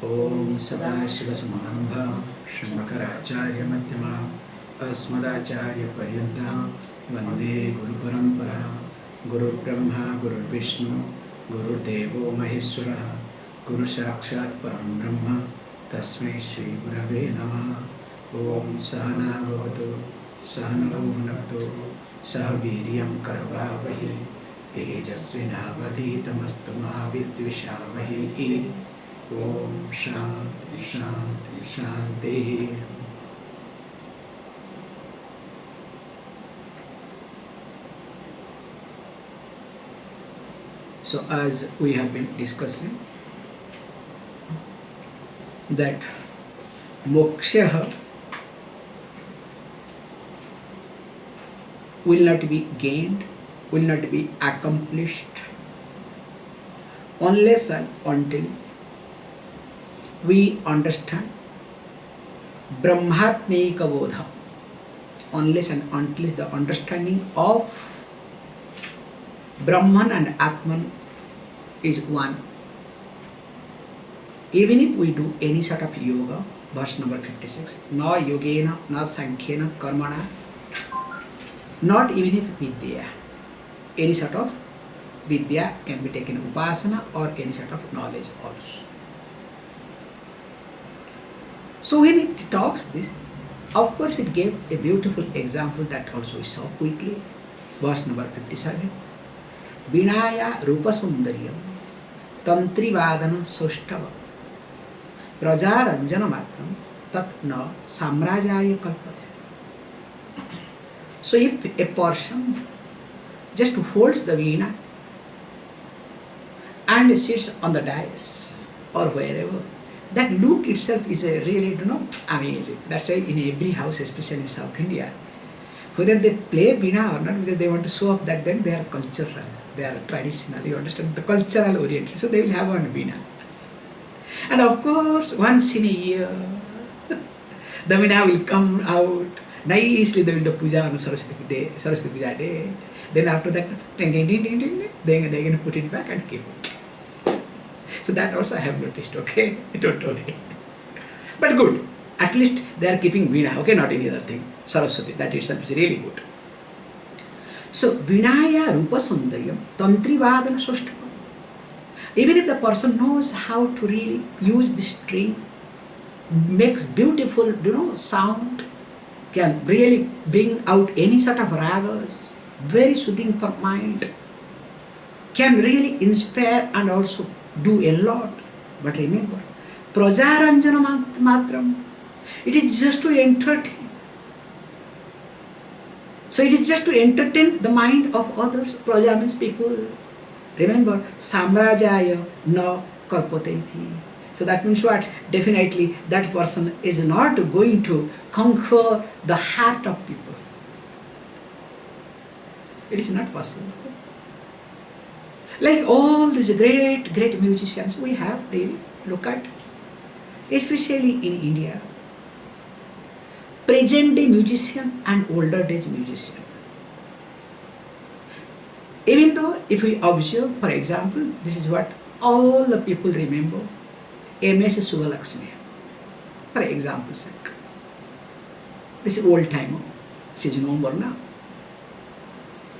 Om Sadashivasamārambhām Shankaracharya Madhyamām Asmadacharya Paryantam Vande Guru Paramparam Guru Brahma Guru Vishnu Guru Devo Maheswara Guru Sakshat Param Brahma Tasmai Shri Gurave Namah. Om Sahana Bhavatu Sahano Bhunaktu Sahaviryam Karavavahi Tejasvinavadhitamastu Mahavidvishavahi. Om Shanti Shanti Shanti. So as we have been discussing that moksha will not be gained, will not be accomplished unless and until we understand Brahmatmika Bodha, unless and until the understanding of Brahman and Atman is one. Even if we do any sort of yoga, verse number 56, na yogena, na sankhena, karmana, not even if vidya, any sort of vidya can be taken upasana or any sort of knowledge also. So when it talks this, of course it gave a beautiful example that also we saw quickly. Verse number 57. Vinaya rupa sundaryam tantri vadana saustava prajaranjana matram tat na samrajaya kalpate. So if a person just holds the veena and sits on the dais or wherever, that look itself is a really, amazing. That's why in every house, especially in South India, whether they play veena or not, because they want to show off that then they are cultural, they are traditional, you understand, the cultural oriented. So they will have one veena. And of course, once in a year, the veena will come out. Nicely they will do puja on Saraswati Puja day. Then after that, then they're going to put it back and keep it. So that also I have noticed, okay? Don't worry. But good. At least they are keeping veena, okay? Not any other thing. Saraswati, that itself is really good. So, Vinaya Rupa Sundaryam Tantri Vadana Saustava. Even if the person knows how to really use this string, makes beautiful, sound, can really bring out any sort of ragas, very soothing for mind, can really inspire and also do a lot. But remember, Prajaranjana Matram, it is just to entertain. So it is just to entertain the mind of others. Praja means people. Remember, Samrajaya na kalpateti. So that means what? Definitely that person is not going to conquer the heart of people. It is not possible. Like all these great musicians we have, really, look at, especially in India, present day musician and older days musician. Even though if we observe, for example, this is what all the people remember, M.S. Subbulakshmi, for example's sake. This is old timer, she is no more now.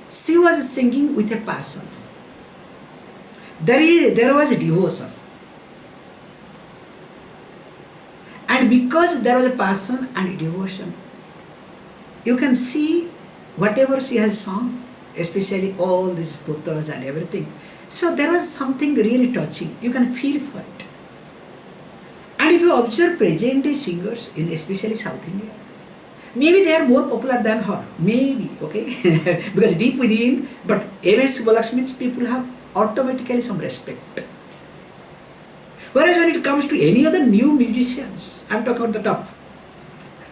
She was singing with a passion. There was a devotion. And because there was a passion and devotion, you can see whatever she has sung, especially all these stotras and everything. So there was something really touching. You can feel for it. And if you observe present day singers in especially South India, maybe they are more popular than her. Maybe, okay? Because deep within, but M.S. Subbulakshmi people have automatically some respect. Whereas when it comes to any other new musicians, I'm talking about the top,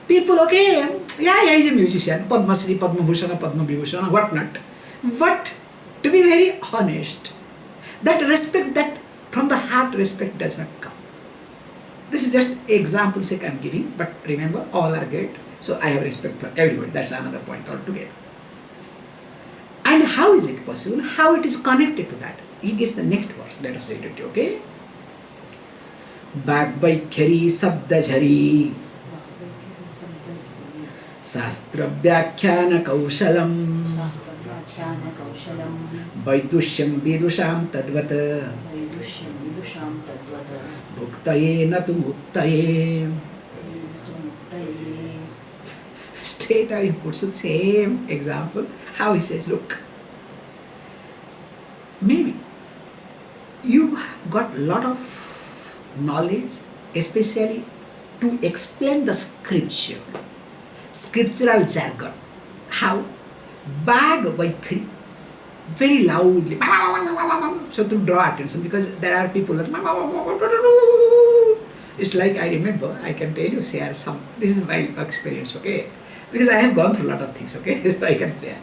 people, okay, yeah, he's a musician, Padma Shri, Padma Bhushan, Padma Vibhushan, what not. But to be very honest, that respect, that from the heart respect does not come. This is just example sake I'm giving, but remember, all are great. So I have respect for everybody. That's another point altogether. And how is it possible? How it is connected to that? He gives the next verse. Let us read it, okay? Bhagvaikhari Sabdajhari Shastra Vyakhyana Kaushalam Vaidusham Vidusham Tadvat Bhuktaye Natu Muktaye. Straight away he puts the same example. How he says, look, maybe you have got a lot of knowledge, especially to explain the scripture, scriptural jargon. How? Bhagvaikhari, very loudly, so to draw attention, because there are people that it's like, I remember, I can tell you, share some, this is my experience, okay, because I have gone through a lot of things, okay, so I can share.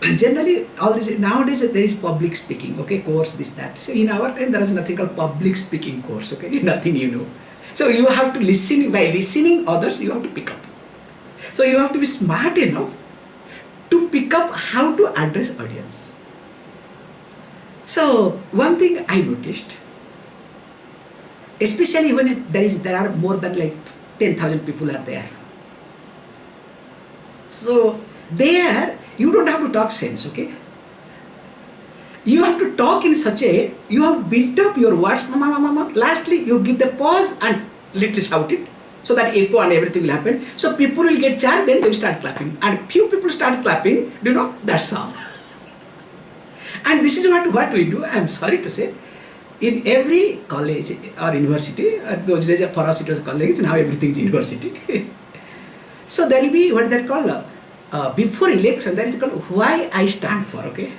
Generally, all this, nowadays there is public speaking, okay, course, this, that. So in our time, there is nothing called public speaking course, okay, nothing you know. So you have to listen, by listening others, you have to pick up. So you have to be smart enough to pick up how to address audience. So one thing I noticed, especially when there are more than like 10,000 people are there. So there, you don't have to talk sense, okay? You have to talk in such a, you have built up your words, lastly you give the pause and little shout it, so that echo and everything will happen. So people will get charged, then they will start clapping. And few people start clapping, that's all. And this is what we do, I am sorry to say. In every college or university, those days for us it was college, now everything is university. So there will be what they call, before election, there is called why I stand for, okay.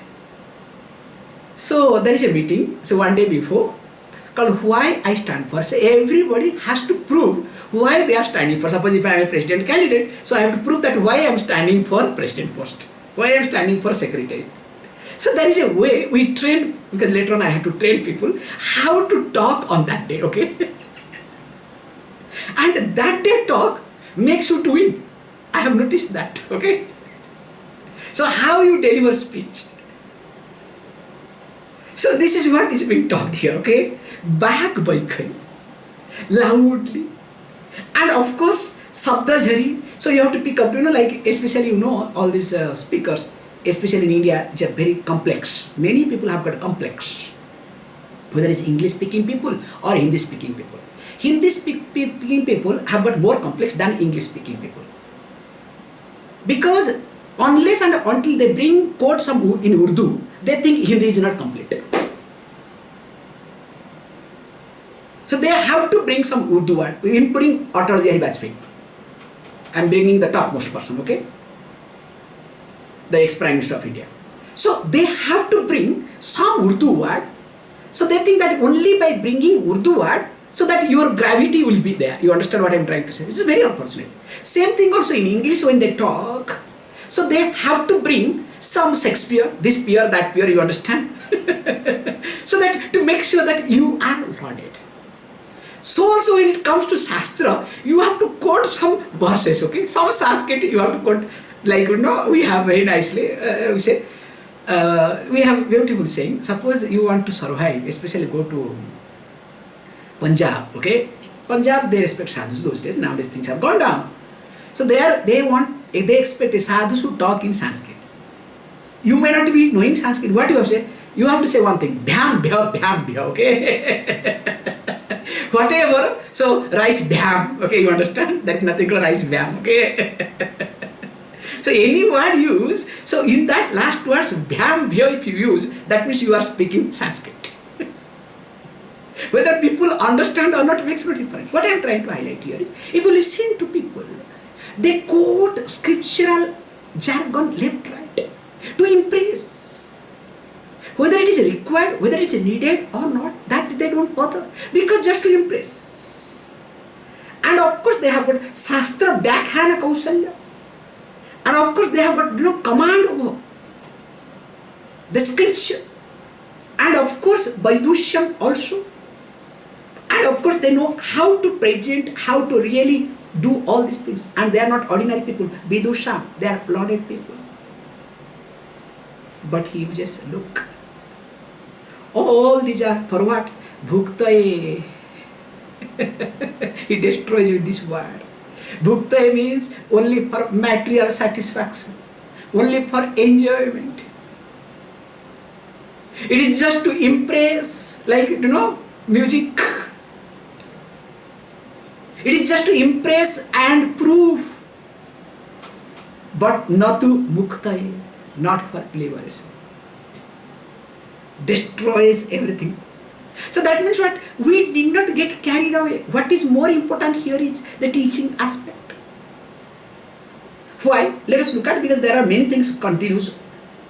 So there is a meeting, so one day before, called why I stand for. So everybody has to prove why they are standing for. Suppose if I am a president candidate, so I have to prove that why I am standing for president post, why I am standing for secretary. So there is a way we train, because later on I had to train people how to talk on that day, okay. And that day talk makes you to win. I have noticed that, okay. So how you deliver speech. So this is what is being taught here, okay. Bhagvaikhari, loudly. And of course, Sabdajhari. So you have to pick up, like especially all these speakers, especially in India, which are very complex. Many people have got complex. Whether it's English speaking people or Hindi speaking people. Hindi speaking people have got more complex than English speaking people. Because unless and until they bring quote some in Urdu, they think Hindi is not complete. So they have to bring some Urdu word, including Atal Bihari Vajpayee. I am bringing the topmost person, okay? The ex-Prime Minister of India. So they have to bring some Urdu word. So they think that only by bringing Urdu word, so that your gravity will be there. You understand what I am trying to say? This is very unfortunate. Same thing also in English when they talk. So they have to bring some Shakespeare, this peer, that peer, you understand? So that to make sure that you are learned. So also when it comes to Shastra, you have to quote some verses, okay? Some Sanskrit you have to quote, like, we have very nicely, we say, we have beautiful saying. Suppose you want to survive, especially go to Punjab, okay? Punjab, they respect sadhus those days. Nowadays things have gone down. So they expect a sadhus who talk in Sanskrit. You may not be knowing Sanskrit. What you have to say? You have to say one thing. Bham, bham, bham, bham, okay? Whatever. So rice bham, okay? You understand? There is nothing called rice bham, okay? So any word you use, so in that last words, bham, bham, if you use, that means you are speaking Sanskrit. Whether people understand or not makes no difference. What I am trying to highlight here is, if you listen to people, they quote scriptural jargon left, right, to impress. Whether it is required, whether it is needed or not, that they don't bother, because just to impress. And of course they have got Shastra Vyakhyana Kausalya. And of course they have got command over the scripture. And of course Vaidusham also. And of course they know how to present, how to really do all these things. And they are not ordinary people. Vidusham, they are learned people. But he just look. All these are for what? Bhuktaye He destroys with this word. Bhukta means only for material satisfaction, only for enjoyment. It is just to impress, like, music. It is just to impress and prove, but not to mukta, not for liberation. Destroys everything. So that means what? We need not get carried away. What is more important here is the teaching aspect. Why? Let us look at, because there are many things continues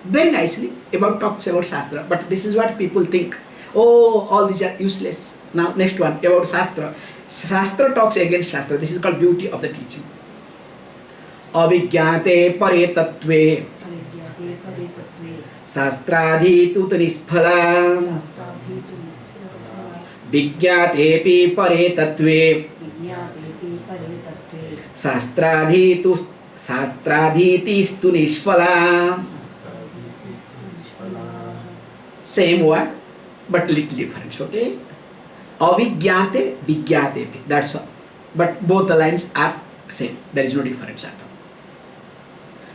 very nicely about talks about Shastra. But this is what people think. Oh, all these are useless. Now next one about Shastra. Shastra talks against Shastra. This is called beauty of the teaching. Avigyate pare tattve Shastradhitu nisphala Vigyatepi pare tattve Shastradhitistu nisphala. Same word, but little difference, okay? Avigyate, vigyatepi, that's all. But both the lines are same. There is no difference at all.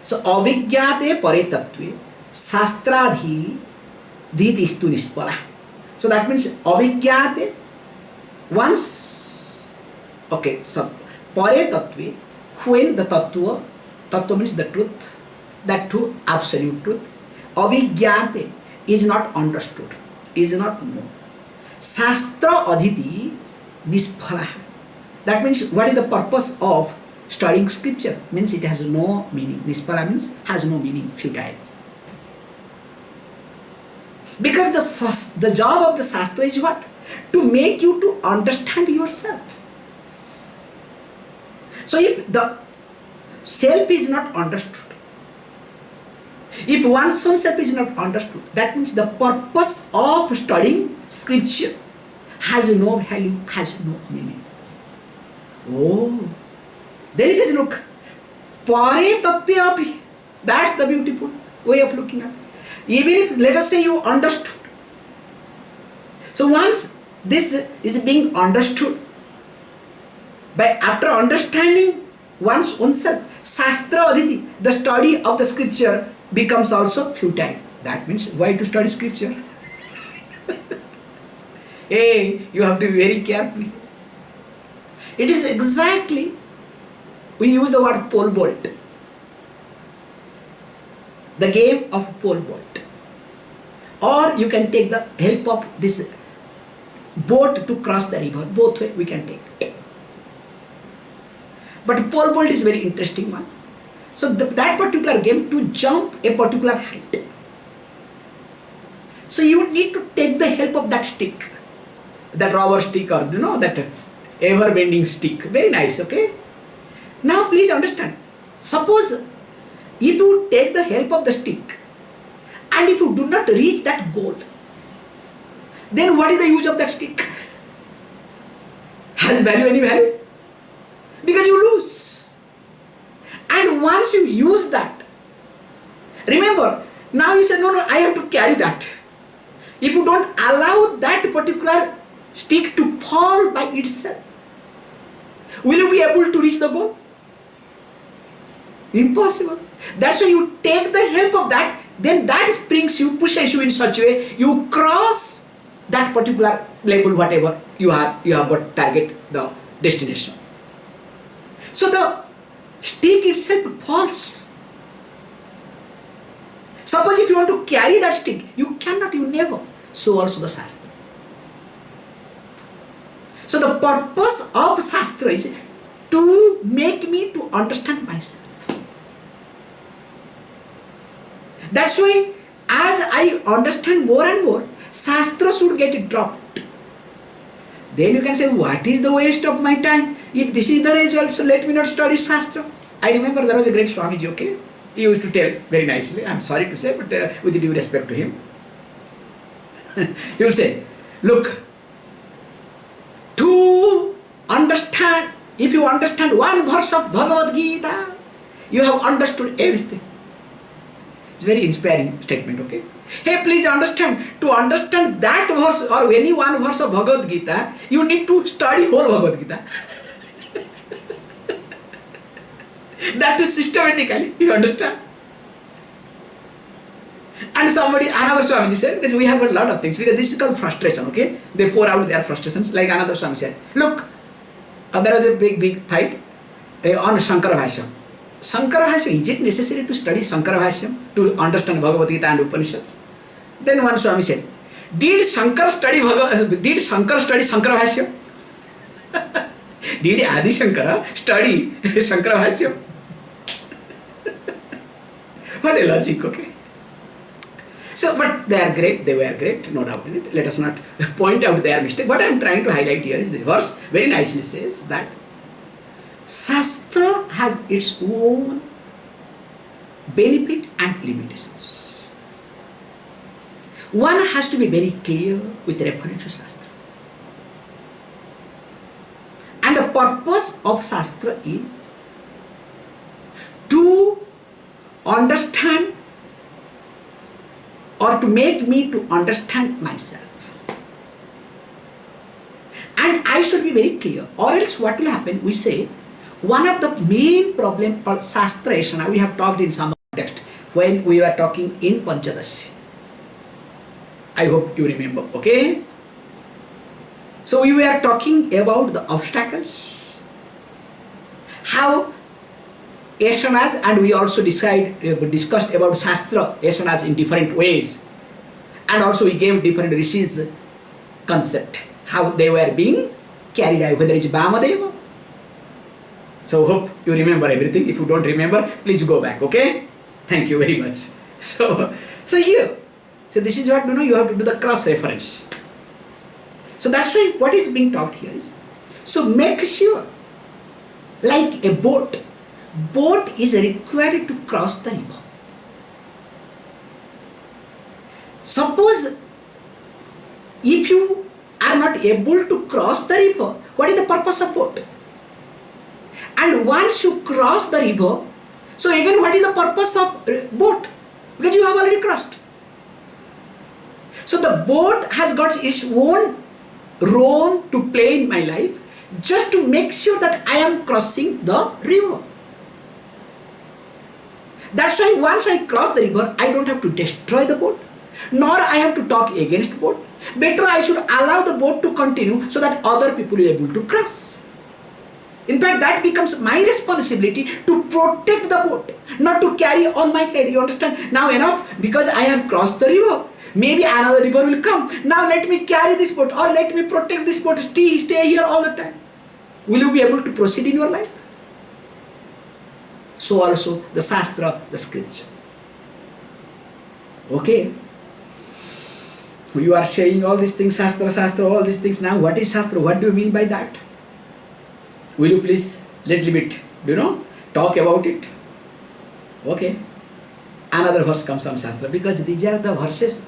So, avigyate pare tattve Shastradhi dhitistu nispala. So that means avigyate, once, okay, so pare tattve, when the tattva means the truth, that true absolute truth, avigyate is not understood, is not known. Shastra adhiti nisphala. That means what is the purpose of studying scripture? Means it has no meaning. Nisphala means has no meaning, futile. Because the job of the Shastra is what? To make you to understand yourself. So if the self is not understood, if one's own self is not understood, that means the purpose of studying scripture has no value, has no meaning. Oh, then he says, look, pare tattve, that's the beautiful way of looking at it. Even if, let us say, you understood. So once this is being understood, after understanding one's own self, Shastra adhiti, the study of the scripture becomes also futile. That means why to study scripture? Hey, you have to be very careful. It is exactly, we use the word pole vault. The game of pole vault. Or you can take the help of this boat to cross the river. Both way we can take it. But pole vault is very interesting one. So that particular game, to jump a particular height. So you need to take the help of that stick. That rubber stick, or that ever bending stick. Very nice, okay? Now please understand. Suppose if you take the help of the stick and if you do not reach that goal, then what is the use of that stick? Has value any value? Because you lose. And once you use that, remember, now you say, no, I have to carry that. If you don't allow that particular stick to fall by itself, will you be able to reach the goal? Impossible. That's why you take the help of that, then that springs you, pushes you in such a way, you cross that particular level, whatever you have got target, the destination. So the stick itself falls. Suppose if you want to carry that stick, you cannot, you never. So also the Shastra. So the purpose of Shastra is to make me to understand myself. That's why as I understand more and more, Shastra should get dropped. Then you can say, what is the waste of my time? If this is the result, so let me not study Shastra. I remember there was a great Swami, okay? He used to tell very nicely, I'm sorry to say, but with due respect to him. He will say, look, to understand, if you understand one verse of Bhagavad Gita, you have understood everything. It's a very inspiring statement, okay? Hey, please understand, to understand that verse or any one verse of Bhagavad Gita, you need to study whole Bhagavad Gita. That too systematically, you understand? And another Swamiji said, because we have a lot of things, because this is called frustration, okay? They pour out their frustrations, like another Swami said. Look, there was a big fight on Shankara Bhashyam. Shankara Bhashyam, is it necessary to study Shankara Bhashyam to understand Bhagavad Gita and Upanishads? Then one Swami said, did Shankara study Shankara Bhashyam? Did Adi Shankara study Shankara Bhashyam? What a logic, okay? So, but they are great, they were great, no doubt in it. Let us not point out their mistake. What I am trying to highlight here is the verse very nicely says that Shastra has its own benefit and limitations. One has to be very clear with reference to Shastra. And the purpose of Shastra is to understand or to make me to understand myself. And I should be very clear, or else what will happen, we say, one of the main problem called Shastreshana, we have talked in some context when we were talking in Panchadasi. I hope you remember, okay? So we were talking about the obstacles, how yasanas, and we also discussed about Shastra yasanas in different ways. And also we gave different rishis concept, how they were being carried out, whether it's Vamadeva. So hope you remember everything. If you don't remember, please go back, okay? Thank you very much. So here, so this is what, you have to do the cross reference. So that's why what is being taught here is, so make sure, like a boat is required to cross the river. Suppose if you are not able to cross the river, what is the purpose of boat? And once you cross the river, so again what is the purpose of boat? Because you have already crossed. So the boat has got its own role to play in my life, just to make sure that I am crossing the river. That's why once I cross the river, I don't have to destroy the boat, nor I have to talk against boat. Better I should allow the boat to continue so that other people will be able to cross. In fact, that becomes my responsibility to protect the boat, not to carry on my head. You understand? Now enough, because I have crossed the river. Maybe another river will come. Now let me carry this boat, or let me protect this boat. Stay here all the time. Will you be able to proceed in your life? So also the Shastra, the scripture. Okay. You are saying all these things, Shastra, all these things. Now what is Shastra? What do you mean by that? Will you please little bit, talk about it? Okay. Another verse comes on Shastra, because these are the verses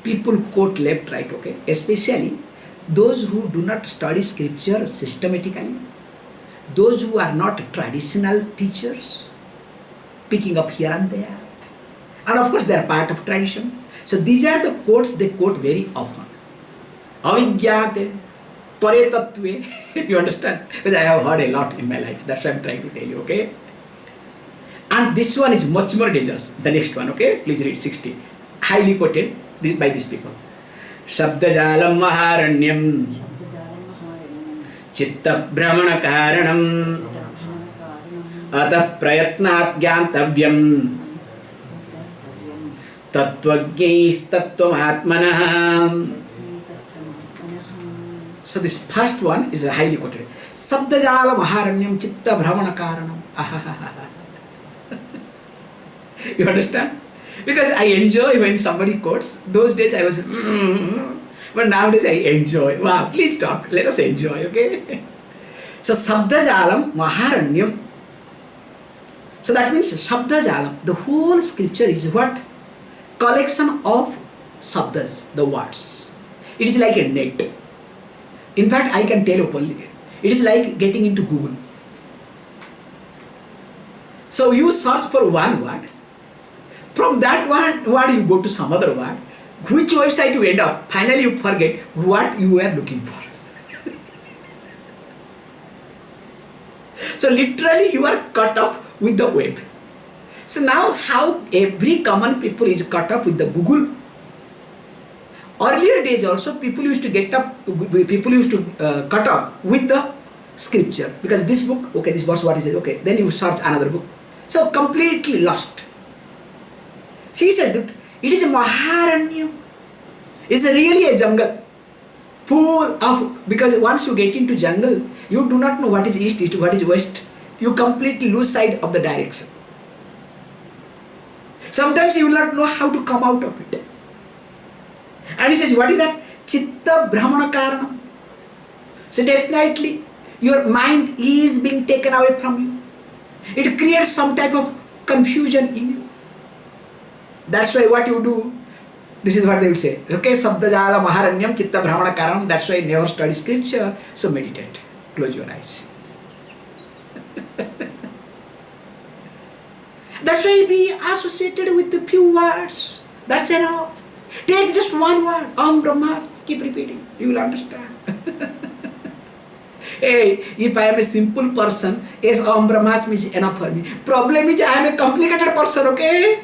people quote left, right, okay? Especially those who do not study scripture systematically, those who are not traditional teachers, picking up here and there. And of course they are part of tradition. So these are the quotes they quote very often. Avigyate, pare tattve. You understand? Because I have heard a lot in my life. That's why I'm trying to tell you, okay? And this one is much more dangerous. The next one, okay? Please read 60. Highly quoted by these people. Shabdajalam maharanyam chitta brahmana karanam atah prayatnat gyantavyam tattvajñais tattvamatmanah. So this first one is highly quoted. Sabdajala maharanyam chitta brahmana karanam. You understand? Because I enjoy when somebody quotes. Those days I was, but nowadays I enjoy. Wow, please talk. Let us enjoy, okay? So Sabdajalam Maharanyam. So that means Sabdajalam. The whole scripture is what? Collection of sabdas, the words. It is like a net. In fact, I can tell openly. It is like getting into Google. So you search for one word. From that one word you go to some other word. Which website you end up? Finally you forget what you were looking for. So literally you are caught up with the web. So now how every common people is caught up with the Google. Earlier days also people used to cut up with the scripture, because this book, okay, this verse what is it, okay, then you search another book. So completely lost. She said that it is a Maharanya. It's really a jungle full of, because once you get into jungle, you do not know what is east, what is west. You completely lose sight of the direction. Sometimes you will not know how to come out of it. And he says, what is that? Chitta Brahmana Karanam. So definitely your mind is being taken away from you. It creates some type of confusion in you. That's why what you do, this is what they will say. Okay, Sabdajala Maharanyam Chitta Brahmana Karanam. That's why never study scripture. So meditate. Close your eyes. That's why be associated with the few words. That's enough. Take just one word, Om Brahmas, keep repeating, you will understand. Hey, if I am a simple person, yes, Om Brahmas means enough for me. Problem is I am a complicated person, okay?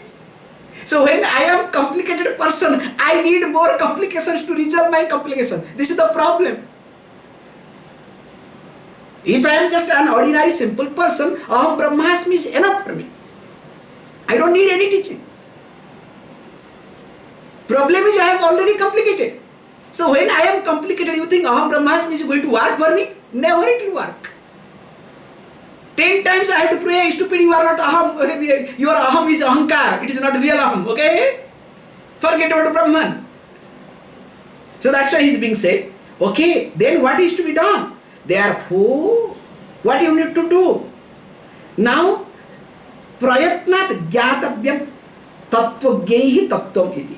So when I am a complicated person, I need more complications to resolve my complication. This is the problem. If I am just an ordinary simple person, Om Brahmas means enough for me. I don't need any teaching. Problem is I am already complicated. So when I am complicated, you think Aham Brahmasmi is going to work for me? Never it will work. 10 times I have to pray, stupid, you are not Aham, your Aham is Ahankar, it is not real Aham, okay? Forget about Brahman. So that's why he is being said, okay, then what is to be done? Therefore, what you need to do? Now, prayatnat gyatavyam tattva gyehi tattvam iti.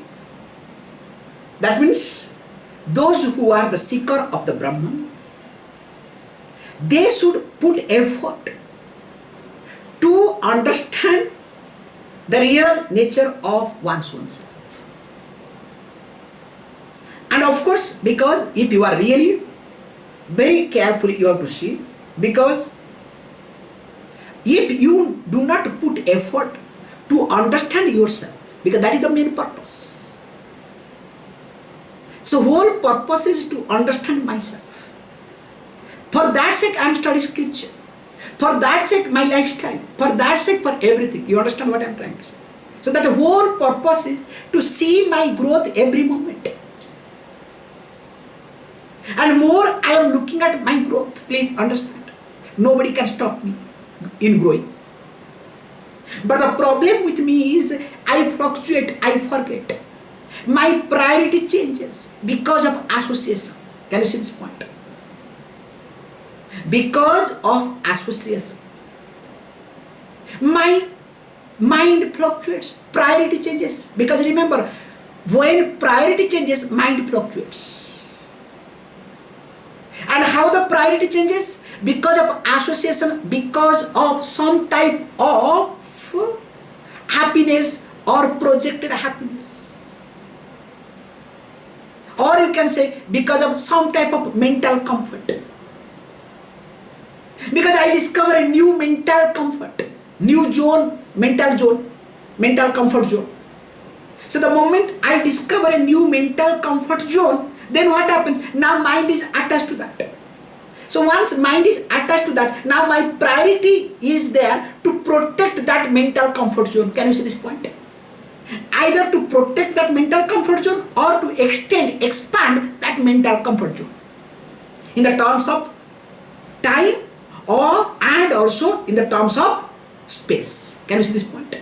That means, those who are the seeker of the Brahman, they should put effort to understand the real nature of oneself. And of course, because if you are really very carefully, you have to see, because if you do not put effort to understand yourself, because that is the main purpose. So whole purpose is to understand myself. For that sake I am studying scripture. For that sake my lifestyle. For that sake for everything. You understand what I am trying to say? So that the whole purpose is to see my growth every moment. And more I am looking at my growth. Please understand. Nobody can stop me in growing. But the problem with me is I fluctuate, I forget. My priority changes because of association. Can you see this point? Because of association, my mind fluctuates, priority changes. Because remember, when priority changes, mind fluctuates. And how the priority changes? Because of association, because of some type of happiness or projected happiness. Or you can say because of some type of mental comfort. Because I discover a new mental comfort, new zone, mental comfort zone. So the moment I discover a new mental comfort zone, then what happens? Now mind is attached to that. So once mind is attached to that, now my priority is there to protect that mental comfort zone. Can you see this point? Either to protect that mental comfort zone or to expand that mental comfort zone. In the terms of time and also in the terms of space. Can you see this point?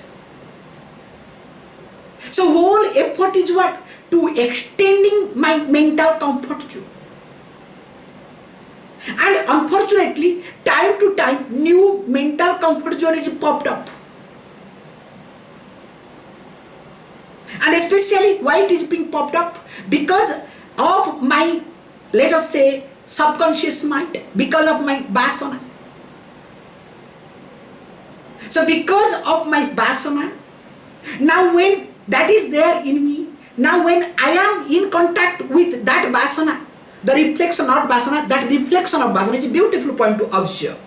So whole effort is what? To extending my mental comfort zone. And unfortunately, time to time, new mental comfort zone is popped up. And especially why it is being popped up? Because of my, let us say, subconscious mind, because of my vasana. So because of my vasana, Now when that is there in me, now when I am in contact with that vasana, the reflection of vasana, that reflection of vasana is a beautiful point to observe.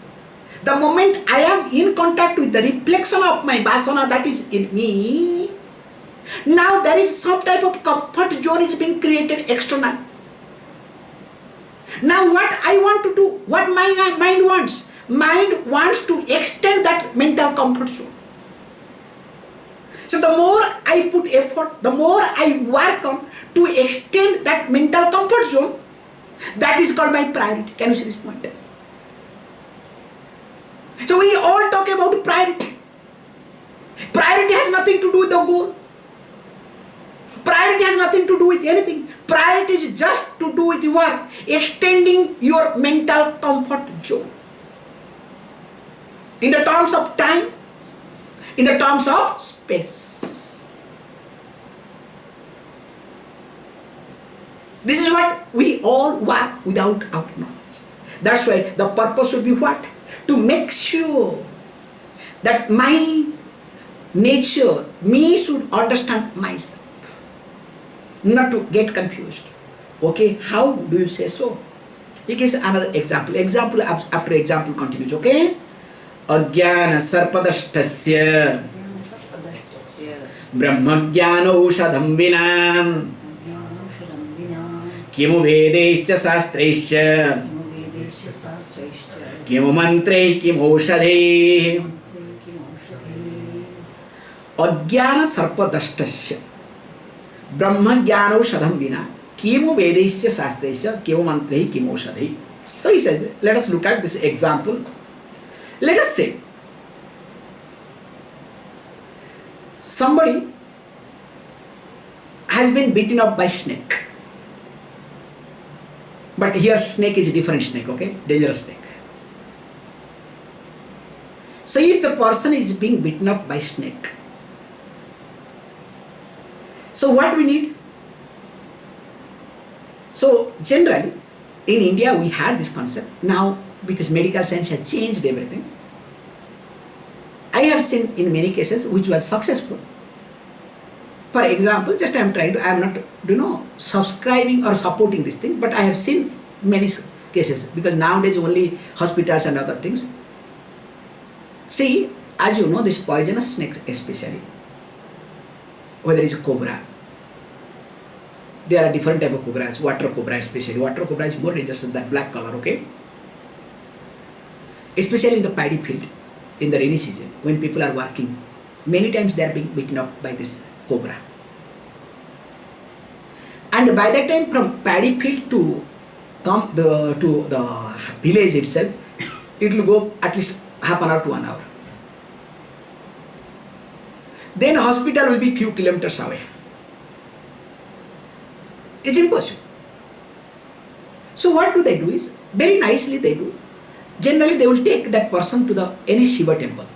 The moment I am in contact with the reflection of my vasana that is in me, now there is some type of comfort zone is being created external. Now what I want to do, what my mind wants? Mind wants to extend that mental comfort zone. So the more I put effort, the more I work on to extend that mental comfort zone, that is called my priority. Can you see this point? So we all talk about priority. Priority has nothing to do with the goal. Priority has nothing to do with anything. Priority is just to do with your extending your mental comfort zone. In the terms of time, in the terms of space. This is what we all work without our knowledge. That's why the purpose should be what? To make sure that my nature, me should understand myself. Not to get confused. Okay, how do you say so? He gives another example. Example after example continues. Okay? Ajnana sarpadashtasya brahmajnana ushadham vinam kimu vedaischa sastraischa kimu mantre kimu oshadhe. Ajnana sarpadashtasya brahmajnana ushadham vinam kimu vedaischa sastraischa kimu mantre kimu oshadhe. So he says, let us look at this example. Let us say somebody has been beaten up by snake. But here snake is a different snake, okay? Dangerous snake. So if the person is being beaten up by snake, so what we need? So generally in India we had this concept. Now because medical science has changed everything, I have seen in many cases which was successful. For example, just I am not subscribing or supporting this thing, but I have seen many cases because nowadays only hospitals and other things. See, as you know, this poisonous snake especially, whether it's a cobra, there are different type of cobras, water cobra especially. Water cobra is more dangerous than that black color, okay? Especially in the paddy field, in the rainy season, when people are working, many times they are being beaten up by this cobra. And by that time, from paddy field to come to the village itself, it will go at least half an hour to 1 hour. Then hospital will be few kilometers away. It's impossible. So what do they do is, very nicely they do. Generally they will take that person to any Shiva temple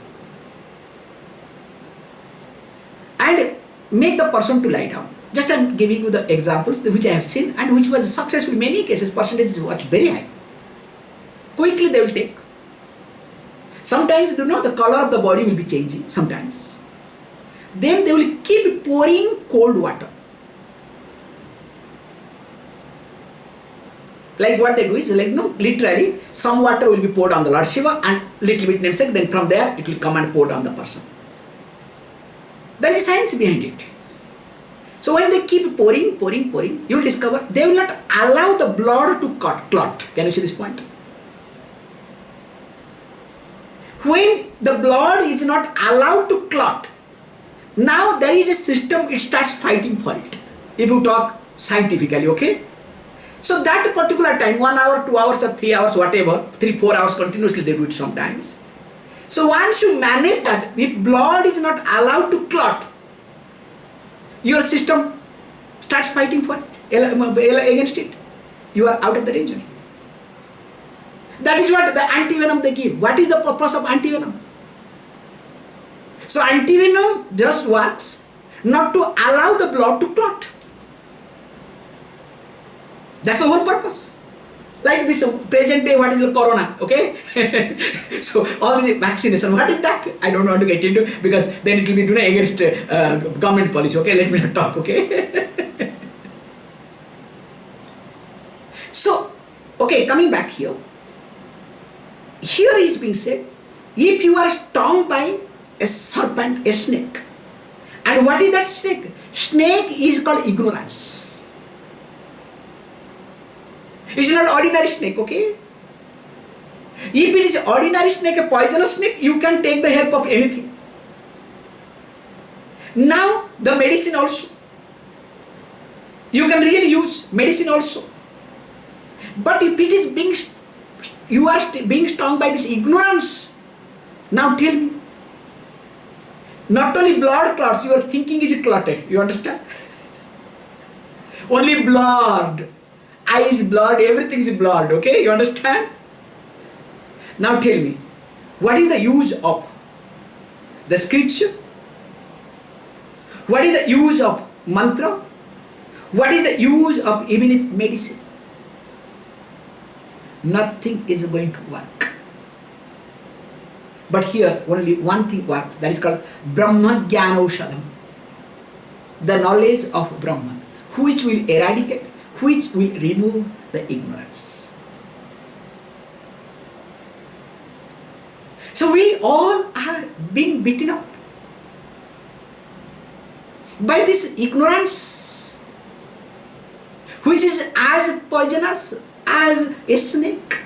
and make the person to lie down. Just I am giving you the examples which I have seen and which was successful in many cases. Percentage was very high. Quickly they will take. Sometimes the color of the body will be changing sometimes. Then they will keep pouring cold water. Like what they do is literally some water will be poured on the Lord Shiva and little bit namesake, then from there it will come and poured on the person. There is a science behind it. So when they keep pouring, you will discover they will not allow the blood to clot. Can you see this point? When the blood is not allowed to clot, now there is a system, it starts fighting for it. If you talk scientifically, okay? So that particular time, 1 hour, 2 hours or 3 hours, whatever, 3-4 hours continuously they do it sometimes. So once you manage that, if blood is not allowed to clot, your system starts fighting for it, against it. You are out of the danger. That is what the antivenom they give. What is the purpose of antivenom? So antivenom just works not to allow the blood to clot. That's the whole purpose. Like this present day, what is the corona, okay? So all this vaccination, what is that? I don't want to get into, because then it will be against government policy, okay? Let me not talk, okay? So, okay, coming back here. Here is being said, if you are stung by a serpent, a snake, and what is that snake? Snake is called ignorance. It's not ordinary snake, okay? If it is ordinary snake, a poisonous snake, you can take the help of anything. Now, the medicine also. You can really use medicine also. But if it is you are being stung by this ignorance, now tell me. Not only blood clots, your thinking is clotted. You understand? Only blood. Eyes blood, everything is blood. Okay? You understand? Now tell me, what is the use of the scripture? What is the use of mantra? What is the use of even if medicine? Nothing is going to work. But here only one thing works, that is called Brahma Jnanaushadham. The knowledge of Brahman, which will eradicate, which will remove the ignorance. So we all are being beaten up by this ignorance, which is as poisonous as a snake.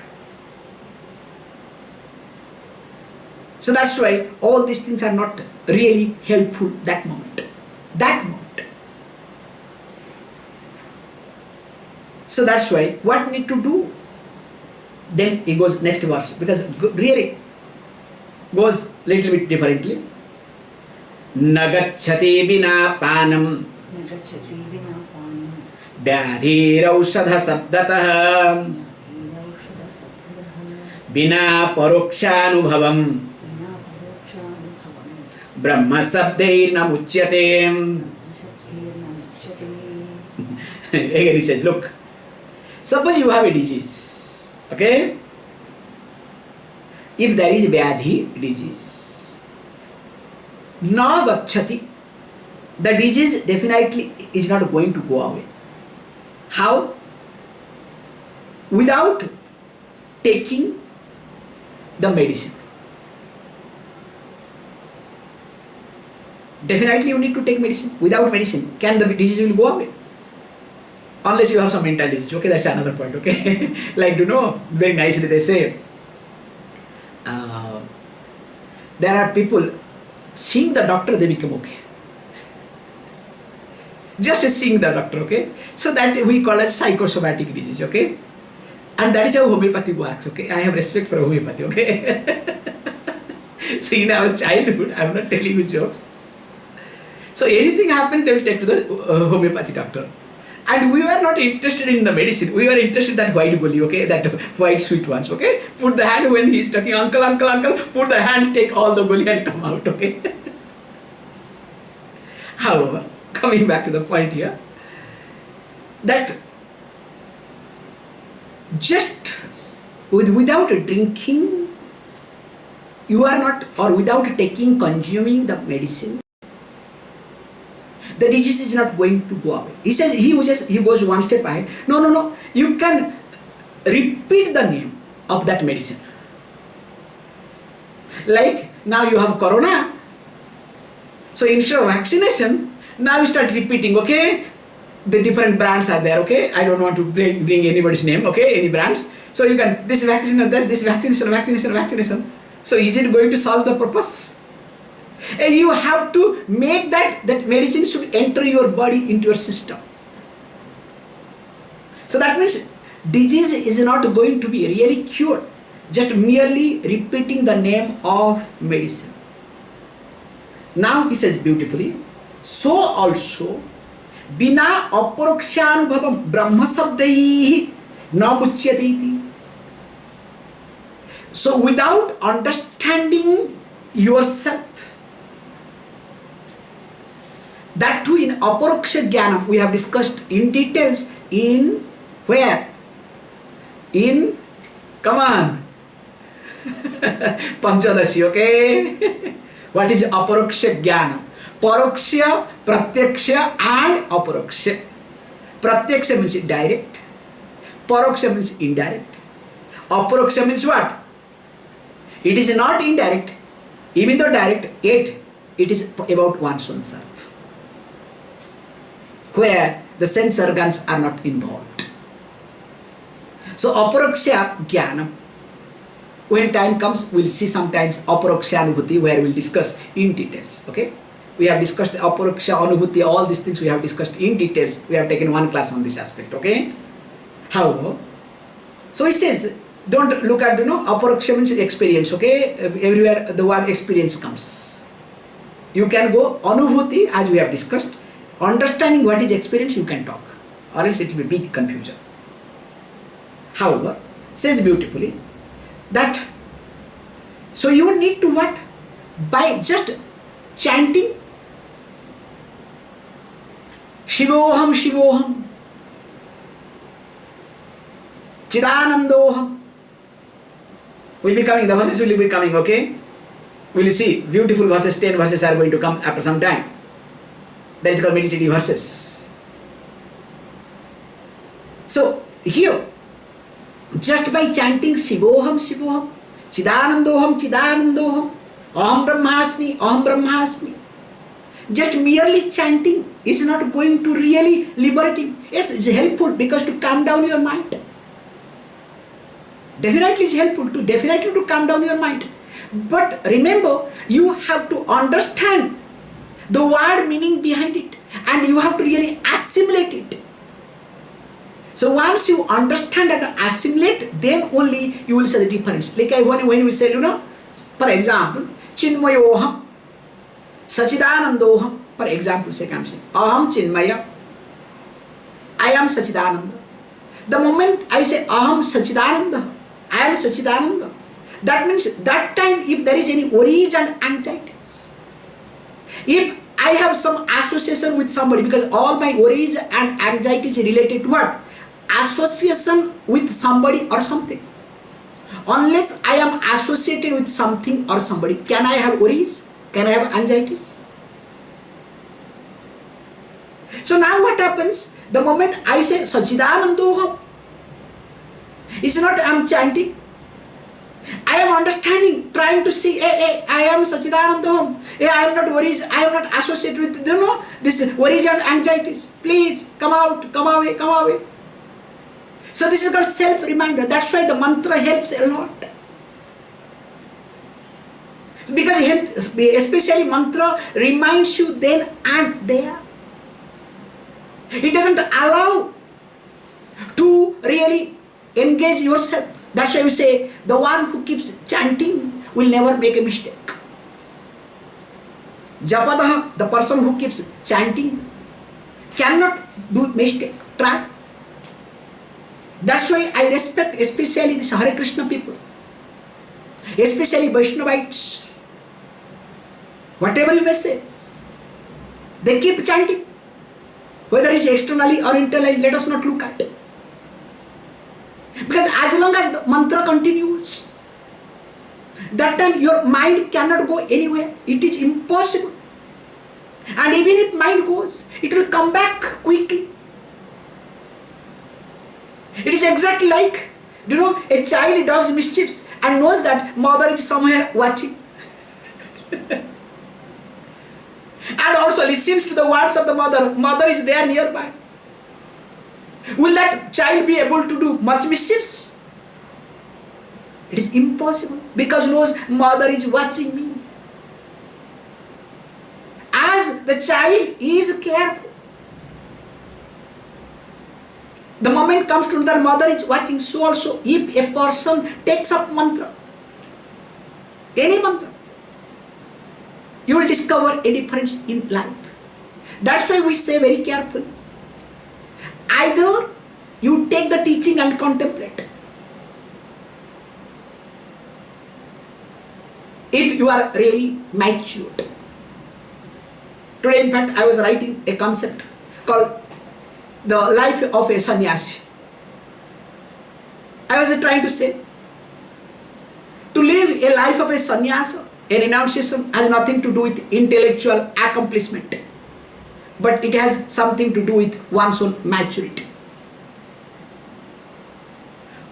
So that's why all these things are not really helpful that moment. That moment. So that's why what need to do? Then it goes next verse, because really goes little bit differently. Nagacchati vina panam vyadhiraushadha sabdatah vina parokshanubhavam Brahma sabdair na muchyate. Again he says, look, suppose you have a disease, okay? If there is vyadhi, disease, na gacchati, the disease definitely is not going to go away. How? Without taking the medicine. Definitely you need to take medicine. Without medicine, can the disease will go away? Unless you have some mental disease. Okay, that's another point. Okay, like very nicely they say, there are people seeing the doctor, they become okay. Just seeing the doctor, okay. So that we call as psychosomatic disease, okay. And that is how homeopathy works, okay. I have respect for homeopathy, okay. So in our childhood, I am not telling you jokes. So anything happens, they will take to the homeopathy doctor. And we were not interested in the medicine. We were interested in that white goli, okay, that white sweet ones, okay. Put the hand when he is talking, uncle, uncle, uncle, put the hand, take all the goli and come out, okay. However, coming back to the point here, that just without drinking, you are not, or without consuming the medicine, the disease is not going to go away. He says, he goes one step ahead. No. You can repeat the name of that medicine. Like now you have corona. So instead of vaccination, now you start repeating, okay? The different brands are there, okay? I don't want to bring anybody's name, okay? Any brands. So you can, this vaccination, this vaccination. So is it going to solve the purpose? You have to make that medicine should enter your body, into your system. So that means disease is not going to be really cured, just merely repeating the name of medicine. Now he says beautifully, so also bina aparokshanubhavam brahma sabdaihi na muchyate iti. So without understanding yourself, that too in aparoksha jnanam, we have discussed in details in where? in, come on, Panchadashi, okay? What is aparoksha jnana? Paroksha, pratyaksha and aparoksha. Pratyaksha means direct. Paroksha means indirect. Aparoksha means what? It is not indirect, even though direct, yet it is about one's own self, where the sense organs are not involved. So aparoksha jnana. When time comes, we'll see sometimes aparoksha anubhuti, where we'll discuss in details. Okay? We have discussed aparoksha anubhuti, all these things we have discussed in details. We have taken one class on this aspect. Okay? However, so it says, don't look at, aparoksha means experience. Okay? Everywhere the word experience comes. You can go anubhuti, as we have discussed. Understanding what is experience, you can talk. Or else it will be big confusion. However, says beautifully, that so you need to what? By just chanting Shivoham Shivoham Chidanandoham will be coming, the verses will be coming, okay? We will see beautiful verses, 10 verses are going to come after some time. That is called meditative verses. So here, just by chanting Shivoham Shivoham, Chidanandoham Chidanandoham, Aham Brahmasmi, Aham Brahmasmi, just merely chanting is not going to really liberate you. Yes, it's helpful because to calm down your mind. Definitely it's helpful to calm down your mind. But remember, you have to understand the word meaning behind it, and you have to really assimilate it. So once you understand and assimilate, then only you will see the difference. Like when we say, for example, Chinmayoham, Sachidanandoham, for example, say I'm saying, Aham Chinmaya, I am Sachidananda. The moment I say Aham Sachidananda, I am Sachidananda, that means that time if there is any worries and anxieties, if I have some association with somebody, because all my worries and anxieties related to what? Association with somebody or something. Unless I am associated with something or somebody, can I have worries? Can I have anxieties? So now what happens? The moment I say Sachidanandoham, it's not I am chanting. I am understanding, trying to see, I am Sachidanandoham. I am not worries, I am not associated with, this worries and anxieties. Please, come out, come away, come away. So this is called self-reminder. That's why the mantra helps a lot. Because especially mantra reminds you then and there. It doesn't allow to really engage yourself. That's why we say the one who keeps chanting will never make a mistake. Japadaha, the person who keeps chanting, cannot do mistake. Try. That's why I respect especially these Hare Krishna people, especially Vaishnavites. Whatever you may say, they keep chanting. Whether it's externally or internally, let us not look at it. Because as long as the mantra continues, that time your mind cannot go anywhere. It is impossible. And even if mind goes, it will come back quickly. It is exactly like, a child does mischiefs and knows that mother is somewhere watching. And also listens to the words of the mother. Mother is there nearby. Will that child be able to do much mischiefs? It is impossible because knows mother is watching me. As the child is careful, the moment comes to that mother is watching, so also if a person takes up mantra, any mantra, you will discover a difference in life. That's why we say very carefully. Either you take the teaching and contemplate. If you are really matured. Today, in fact, I was writing a concept called the life of a sannyasi. I was trying to say, to live a life of a sannyasa, a renunciation, has nothing to do with intellectual accomplishment, but it has something to do with one's own maturity.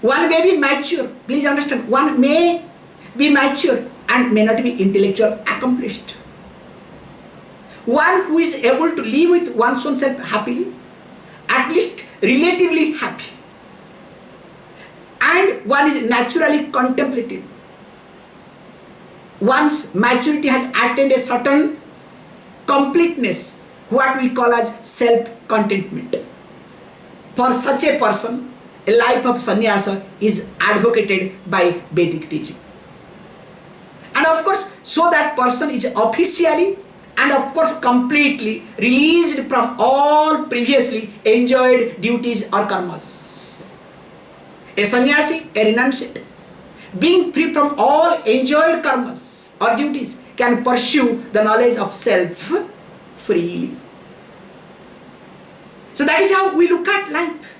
One may be mature, please understand, one may be mature and may not be intellectual accomplished. One who is able to live with one's own self happily, at least relatively happy, and one is naturally contemplative. One's maturity has attained a certain completeness, what we call as self-contentment. For such a person, a life of sannyasa is advocated by Vedic teaching. And of course, so that person is officially and of course completely released from all previously enjoyed duties or karmas. A sannyasi, a renunciate, being free from all enjoyed karmas or duties, can pursue the knowledge of self freely. So that is how we look at life.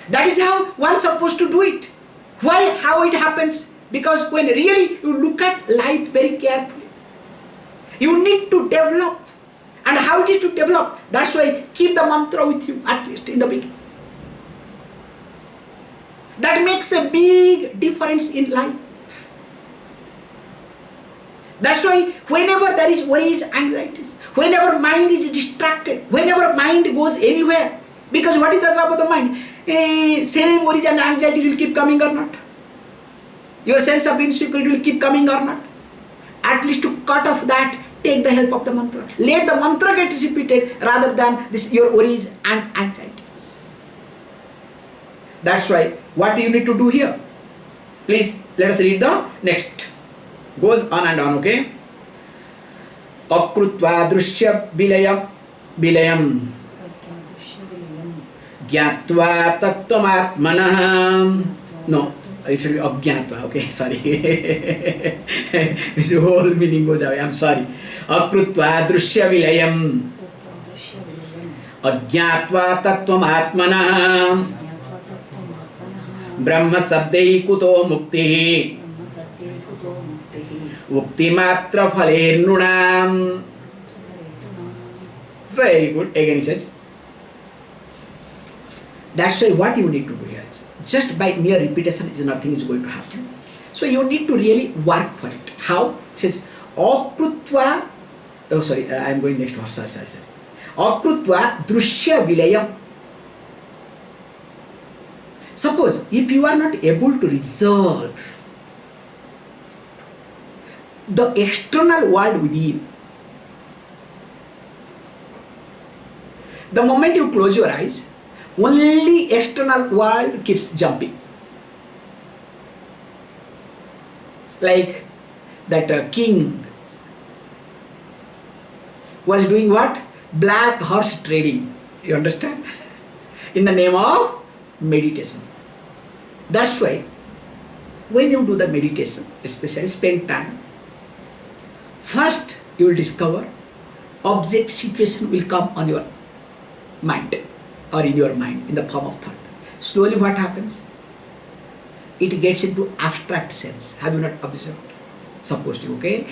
That is how one is supposed to do it. Why? How it happens? Because when really you look at life very carefully, you need to develop. And how it is to develop? That's why keep the mantra with you, at least in the beginning. That makes a big difference in life. That's why whenever there is worries, anxieties, whenever mind is distracted, whenever mind goes anywhere, because what is the job of the mind? Same worries and anxieties will keep coming or not? Your sense of insecurity will keep coming or not? At least to cut off that, take the help of the mantra. Let the mantra get repeated rather than your worries and anxieties. That's why what you need to do here. Please let us read the next. Goes on and on, okay? Akrutva drushya vilayam gyatva tattvamatmanah. No, it should be agyatva, okay, sorry. This whole meaning goes away, I'm sorry. Akrutva drushya vilayam agyatva tattvamatmanah brahma sabdai kuto mukti ukti matra phaler nunam. Very good. Again he says, that's why what you need to do here is, just by mere repetition is nothing is going to happen. So you need to really work for it. How? It says, akrutva, oh sorry, I am going next verse, sorry. Akrutva drushya vilayam. Suppose if you are not able to resolve the external world within, the moment you close your eyes, only external world keeps jumping. Like that king was doing what? Black horse trading. You understand? In the name of meditation. That's why when you do the meditation, especially spend time, first you will discover object situation will come on your mind or in your mind in the form of thought. Slowly what happens? It gets into abstract sense. Have you not observed? Suppose you, okay?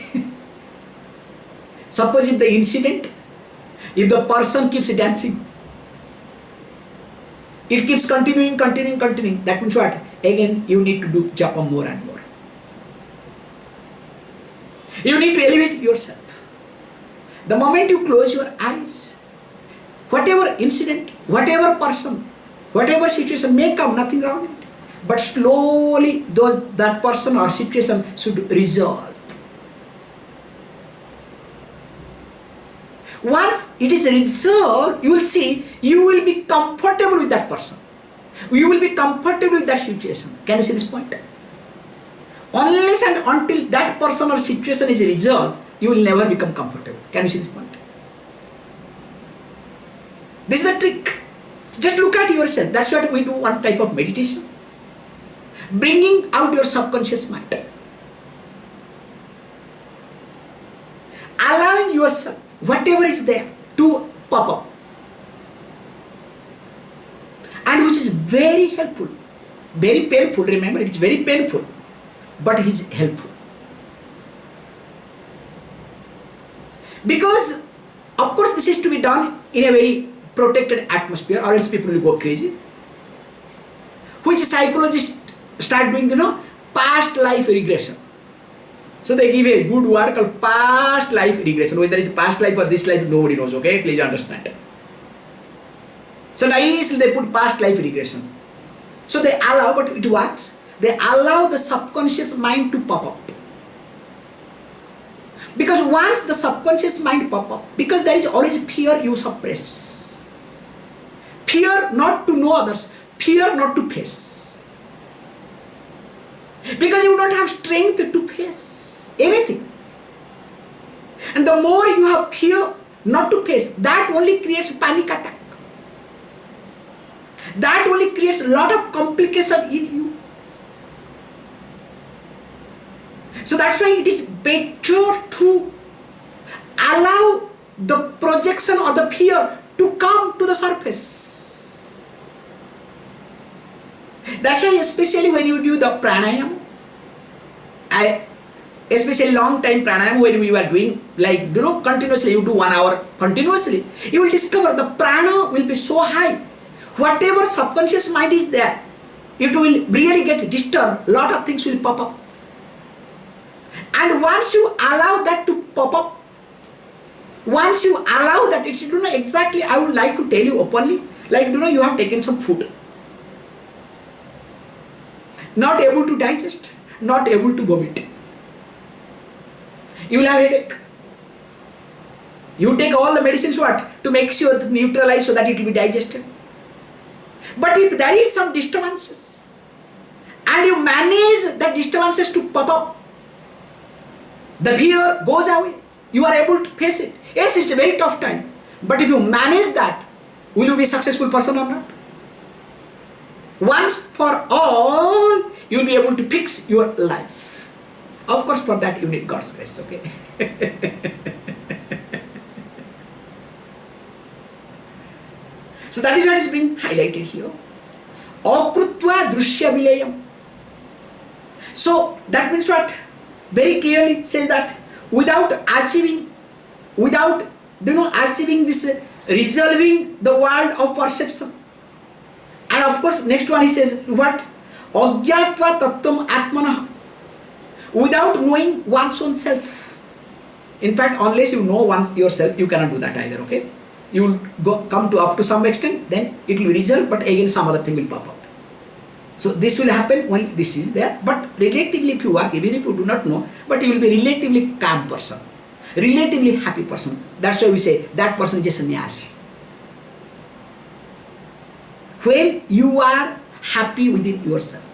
Suppose if the incident, if the person keeps dancing, it keeps continuing. That means what? Again, you need to do japa more and more. You need to elevate yourself. The moment you close your eyes, whatever incident, whatever person, whatever situation may come, nothing wrong with it. But slowly that person or situation should resolve. Once it is resolved, you will see, you will be comfortable with that person. You will be comfortable with that situation. Can you see this point? Unless and until that person or situation is resolved, you will never become comfortable. Can you see this point? This is the trick. Just look at yourself. That's what we do, one type of meditation. Bringing out your subconscious mind. Allowing yourself, whatever is there, to pop up. And which is very helpful. Very painful, remember, it's very painful, but it is helpful. Because, of course, this is to be done in a very protected atmosphere, or else people will go crazy. Which psychologists start doing, past life regression. So they give a good word called past life regression. Whether it's past life or this life, nobody knows, okay? Please understand. So nicely they put past life regression. So they allow, but it works. They allow the subconscious mind to pop up. Because once the subconscious mind pop up, because there is always fear you suppress. Fear not to know others, fear not to face. Because you don't have strength to face anything. And the more you have fear not to face, that only creates panic attack. That only creates a lot of complication in you. So that's why it is better to allow the projection or the fear to come to the surface. That's why especially when you do the pranayama, especially long time pranayama when we were doing like continuously, you do 1 hour continuously, you will discover the prana will be so high. Whatever subconscious mind is there, it will really get disturbed. Lot of things will pop up. And once you allow that to pop up, once you allow that, it's exactly, I would like to tell you openly, like you have taken some food, not able to digest, not able to vomit. You will have headache. You take all the medicines to make sure neutralize so that it will be digested. But if there is some disturbances and you manage the disturbances to pop up, the fear goes away. You are able to face it. Yes, it's a very tough time. But if you manage that, will you be a successful person or not? Once for all, you will be able to fix your life. Of course, for that you need God's grace, okay? So that is what is being highlighted here. Akrutva drushya vilayam. So that means what? Very clearly says that without achieving this resolving the world of perception. And of course next one he says what? Agyatva tattvam atmanah. Without knowing one's own self. In fact, unless you know yourself, you cannot do that either, okay? You will come to up to some extent, then it will be resolved, but again some other thing will pop out. So this will happen when this is there, but relatively if you work, even if you do not know, but you will be relatively calm person, relatively happy person. That's why we say that person is a sannyasi. When you are happy within yourself,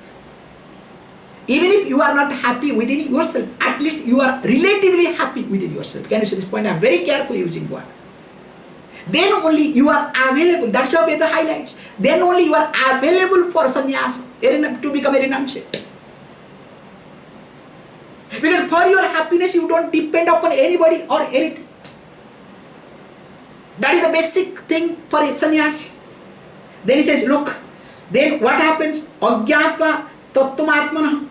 even if you are not happy within yourself, at least you are relatively happy within yourself. Can you see this point? I am very carefully using word. Then only you are available. That's why the highlights. Then only you are available for sannyasa, to become a renunciate. Because for your happiness, you don't depend upon anybody or anything. That is the basic thing for a sannyasi. Then he says, look, then what happens? Agyatva tattvam atmanah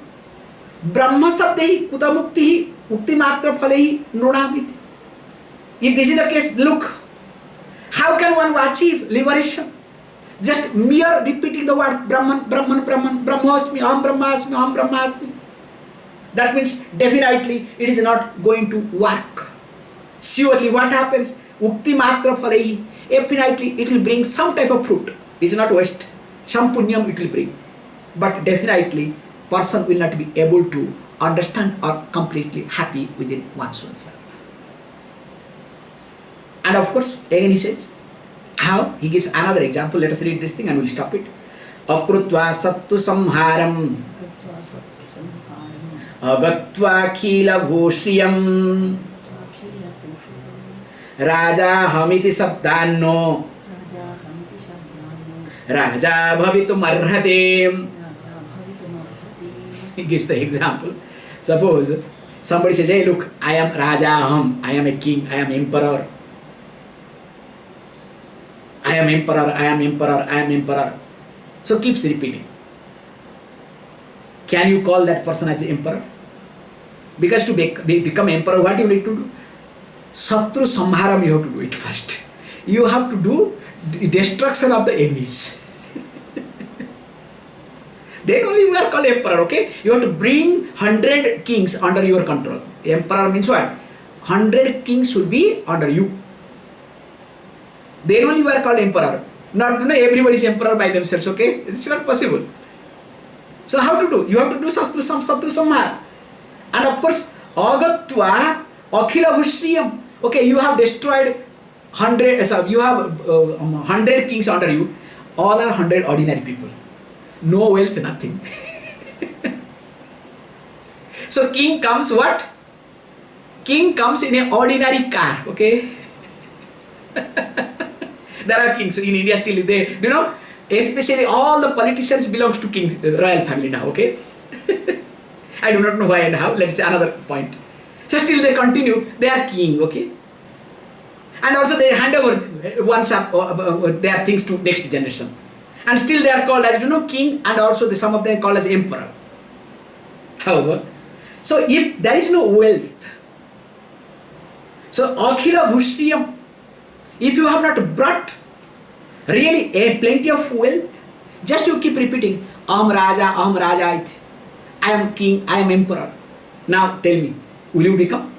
brahma sabdehi kutamuktihi mukti matra phalehi nrunamiti. If this is the case, look, how can one achieve liberation? Just mere repeating the word Brahman, Brahman, Brahman, Brahmasmi, Aham Brahmasmi, Aham Brahmasmi. That means definitely it is not going to work. Surely what happens? Mukti matra phalehi. Definitely it will bring some type of fruit. It is not waste. Some punyam it will bring. But definitely person will not be able to understand or completely happy within one's own self. And of course, again he says, how? He gives another example. Let us read this thing and we'll stop it. Akrutva sattu samharam agatva khila bhushriyam raja hamiti sabdanno raja bhavitum arhate. He gives the example. Suppose somebody says, hey look, I am Raja Aham, I am a king, I am emperor. I am emperor, I am emperor, I am emperor. So keeps repeating. Can you call that person as emperor? Because to become emperor, what you need to do? Satru samharam you have to do it first. You have to do destruction of the enemies. Then only you are called emperor, okay? You have to bring 100 kings under your control. Emperor means what? 100 kings should be under you. Then only you are called emperor. Not everybody is emperor by themselves, okay? It's not possible. So how to do? You have to do satru samhar. And of course, agatva akhila bhushriyam. Okay, you have destroyed 100, you have 100 kings under you. All are 100 ordinary people. No wealth, nothing. So king comes what? King comes in an ordinary car, okay? There are kings in India still, they, especially all the politicians belongs to king, royal family now, okay? I do not know why and how, let's say another point. So still they continue, they are king, okay? And also they hand over their things to next generation. And still they are called as, king, and also some of them called as emperor. However, so if there is no wealth, so akhila bhushriyam, if you have not brought really a plenty of wealth, just you keep repeating, Aham Raja iti. I am king, I am emperor. Now tell me, will you become?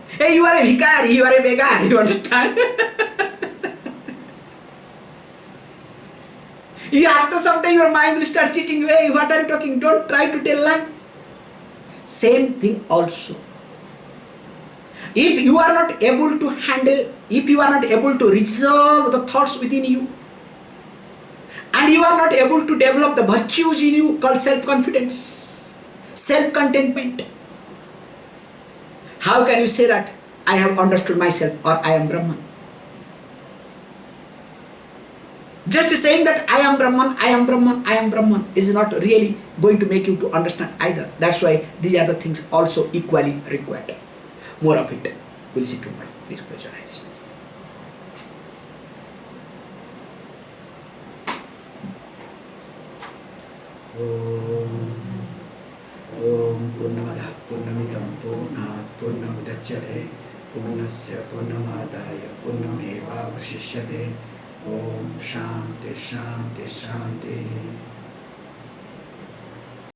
Hey, you are a vikari, you are a beggar, you understand? After some time your mind will start cheating, hey, what are you talking? Don't try to tell lies. Same thing also. If you are not able to handle, if you are not able to resolve the thoughts within you, and you are not able to develop the virtues in you called self-confidence, self-contentment, how can you say that I have understood myself or I am Brahman? Just saying that I am Brahman, I am Brahman, I am Brahman is not really going to make you to understand either. That's why these other things also equally required. More of it. We'll see tomorrow. Please close your eyes. Om Purnamada Purnamidam Purnat Purnamudachyate Purnasya Purnamadaya Purnameva Vashishyate. Om Shanti Shanti Shanti.